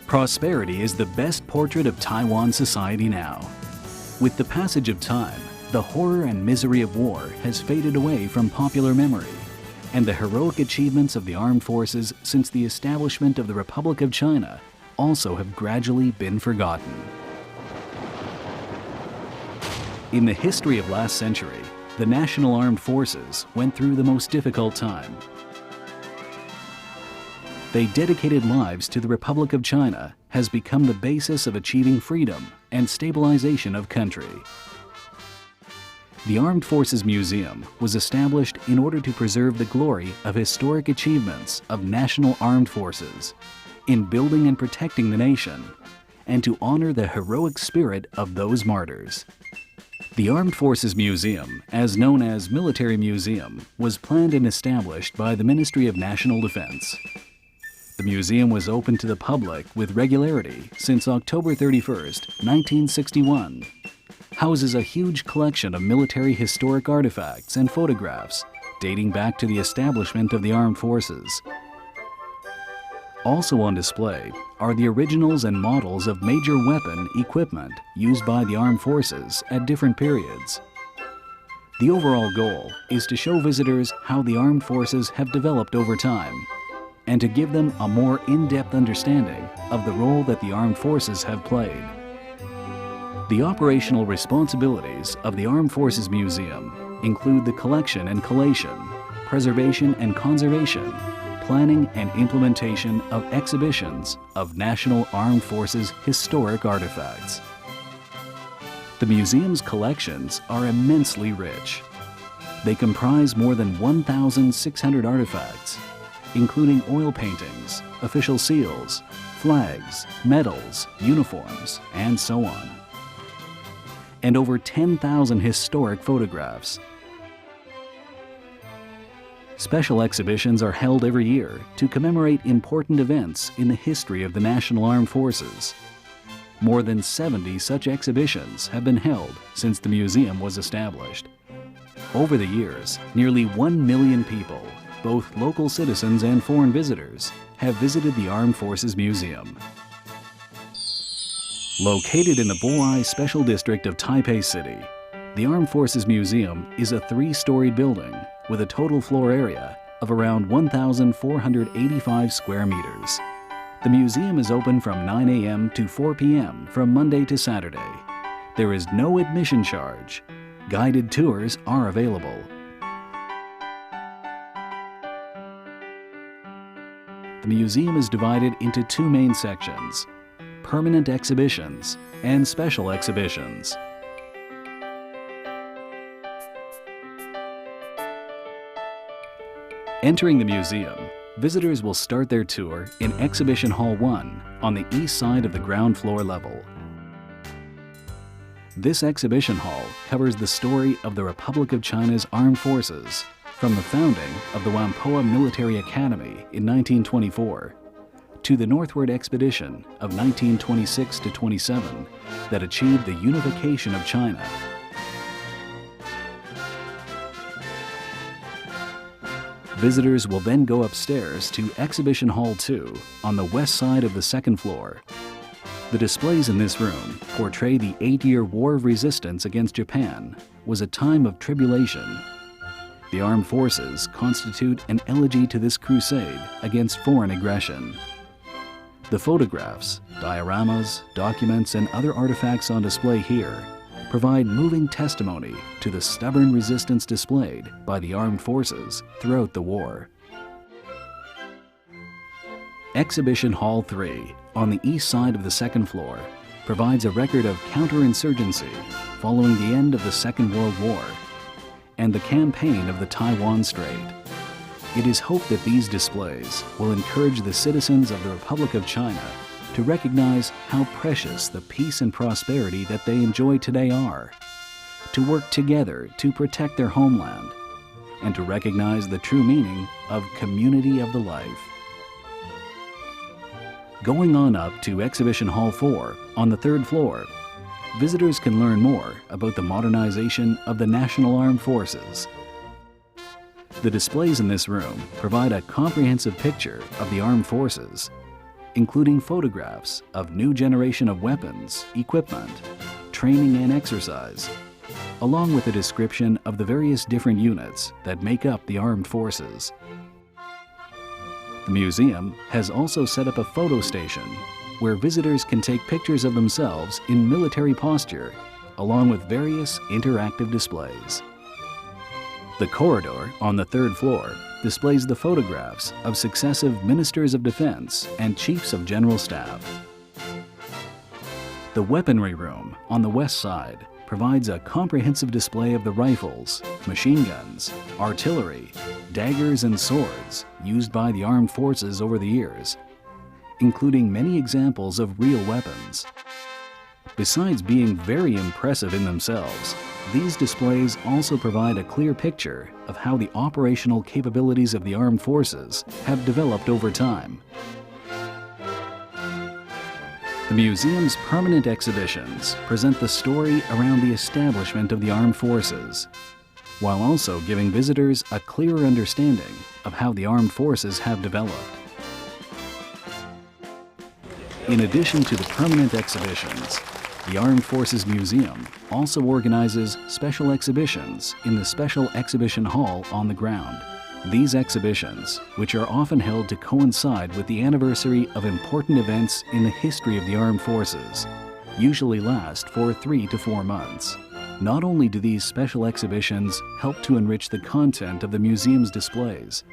Prosperity is the best portrait of Taiwan society now. With the passage of time, the horror and misery of war has faded away from popular memory, and the heroic achievements of the armed forces since the establishment of the Republic of China also have gradually been forgotten. In the history of last century, the National Armed Forces went through the most difficult time. They dedicated lives to the Republic of China has become the basis of achieving freedom and stabilization of country. The Armed Forces Museum was established in order to preserve the glory of historic achievements of national armed forces in building and protecting the nation, and to honor the heroic spirit of those martyrs. The Armed Forces Museum, as known as Military Museum, was planned and established by the Ministry of National Defense. The museum was open to the public with regularity since October 31st, 1961. Houses a huge collection of military historic artifacts and photographs dating back to the establishment of the armed forces. Also on display are the originals and models of major weapon equipment used by the armed forces at different periods. The overall goal is to show visitors how the armed forces have developed over time, and to give them a more in-depth understanding of the role that the armed forces have played. The operational responsibilities of the Armed Forces Museum include the collection and collation, preservation and conservation, planning and implementation of exhibitions of National Armed Forces historic artifacts. The museum's collections are immensely rich. They comprise more than 1,600 artifacts, including oil paintings, official seals, flags, medals, uniforms, and so on, and over 10,000 historic photographs. Special exhibitions are held every year to commemorate important events in the history of the National Armed Forces. More than 70 such exhibitions have been held since the museum was established. Over the years, nearly 1 million people, both local citizens and foreign visitors, have visited the Armed Forces Museum. Located in the Boai Special District of Taipei City, the Armed Forces Museum is a 3-story building with a total floor area of around 1,485 square meters. The museum is open from 9 a.m. to 4 p.m. from Monday to Saturday. There is no admission charge. Guided tours are available. The museum is divided into 2 main sections: permanent exhibitions and special exhibitions. Entering the museum, visitors will start their tour in Exhibition Hall 1 on the east side of the ground floor level. This exhibition hall covers the story of the Republic of China's armed forces, from the founding of the Whampoa Military Academy in 1924 to the northward expedition of 1926 to 27 that achieved the unification of China. Visitors will then go upstairs to Exhibition Hall 2 on the west side of the 2nd floor. The displays in this room portray the 8-year War of Resistance against Japan was a time of tribulation. The armed forces constitute an elegy to this crusade against foreign aggression. The photographs, dioramas, documents, and other artifacts on display here provide moving testimony to the stubborn resistance displayed by the armed forces throughout the war. Exhibition Hall 3, on the east side of the 2nd floor, provides a record of counterinsurgency following the end of the Second World War and the campaign of the Taiwan Strait. It is hoped that these displays will encourage the citizens of the Republic of China to recognize how precious the peace and prosperity that they enjoy today are, to work together to protect their homeland, and to recognize the true meaning of community of the life. Going on up to Exhibition Hall 4 on the 3rd floor, visitors can learn more about the modernization of the National Armed Forces. The displays in this room provide a comprehensive picture of the armed forces. including photographs of new generation of weapons, equipment, training and exercise, along with a description of the various different units that make up the armed forces. The museum has also set up a photo station where visitors can take pictures of themselves in military posture, along with various interactive displays. The corridor on the third floor displays the photographs of successive ministers of defense and chiefs of general staff. The weaponry room on the west side provides a comprehensive display of the rifles, machine guns, artillery, daggers and swords used by the armed forces over the years, including many examples of real weapons. Besides being very impressive in themselves, these displays also provide a clear picture of how the operational capabilities of the armed forces have developed over time. The museum's permanent exhibitions present the story around the establishment of the armed forces, while also giving visitors a clearer understanding of how the armed forces have developed. In addition to the permanent exhibitions, the Armed Forces Museum also organizes special exhibitions in the Special Exhibition Hall on the ground. These exhibitions, which are often held to coincide with the anniversary of important events in the history of the armed forces, usually last for 3 to 4 months. Not only do these special exhibitions help to enrich the content of the museum's displays,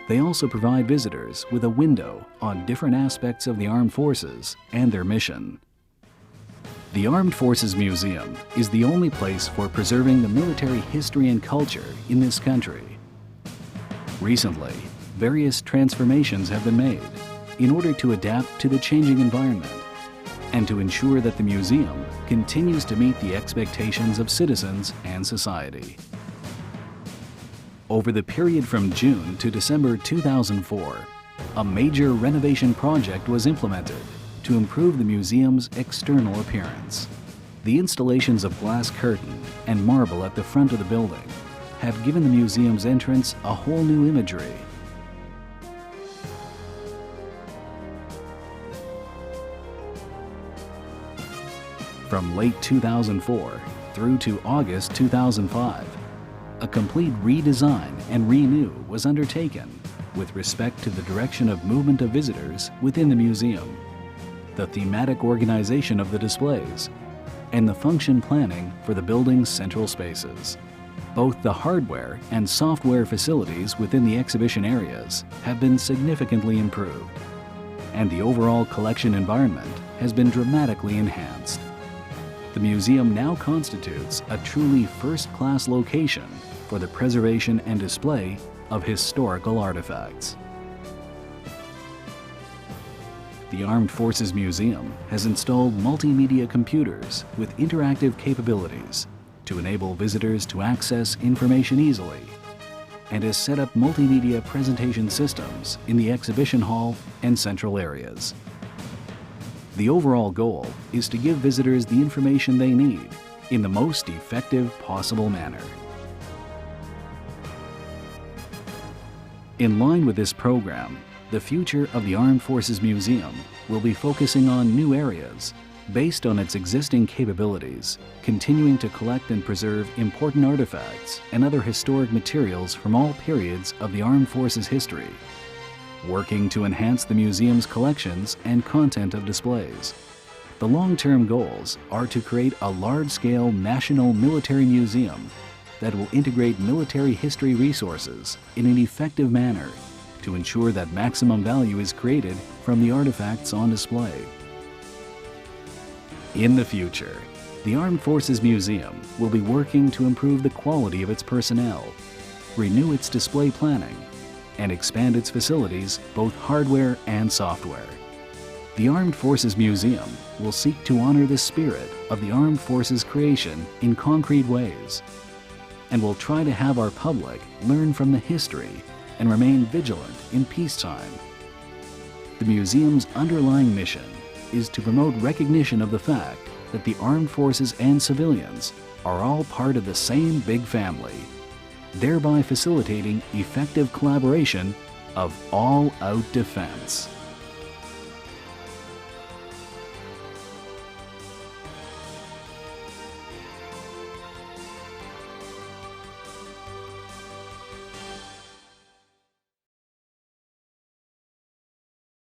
they also provide visitors with a window on different aspects of the armed forces and their mission. The Armed Forces Museum is the only place for preserving the military history and culture in this country. Recently, various transformations have been made in order to adapt to the changing environment and to ensure that the museum continues to meet the expectations of citizens and society. Over the period from June to December 2004, a major renovation project was implemented to improve the museum's external appearance. The installations of glass curtain and marble at the front of the building have given the museum's entrance a whole new imagery. From late 2004 through to August 2005, a complete redesign and renew was undertaken with respect to the direction of movement of visitors within the museum, the thematic organization of the displays, and the function planning for the building's central spaces. Both the hardware and software facilities within the exhibition areas have been significantly improved, and the overall collection environment has been dramatically enhanced. The museum now constitutes a truly first-class location for the preservation and display of historical artifacts. The Armed Forces Museum has installed multimedia computers with interactive capabilities to enable visitors to access information easily, and has set up multimedia presentation systems in the exhibition hall and central areas. The overall goal is to give visitors the information they need in the most effective possible manner. In line with this program, the future of the Armed Forces Museum will be focusing on new areas based on its existing capabilities, continuing to collect and preserve important artifacts and other historic materials from all periods of the Armed Forces history, working to enhance the museum's collections and content of displays. The long-term goals are to create a large-scale national military museum that will integrate military history resources in an effective manner to ensure that maximum value is created from the artifacts on display. In the future, the Armed Forces Museum will be working to improve the quality of its personnel, renew its display planning, and expand its facilities, both hardware and software. The Armed Forces Museum will seek to honor the spirit of the Armed Forces creation in concrete ways, and will try to have our public learn from the history and remain vigilant in peacetime. The museum's underlying mission is to promote recognition of the fact that the armed forces and civilians are all part of the same big family, thereby facilitating effective collaboration of all-out defense.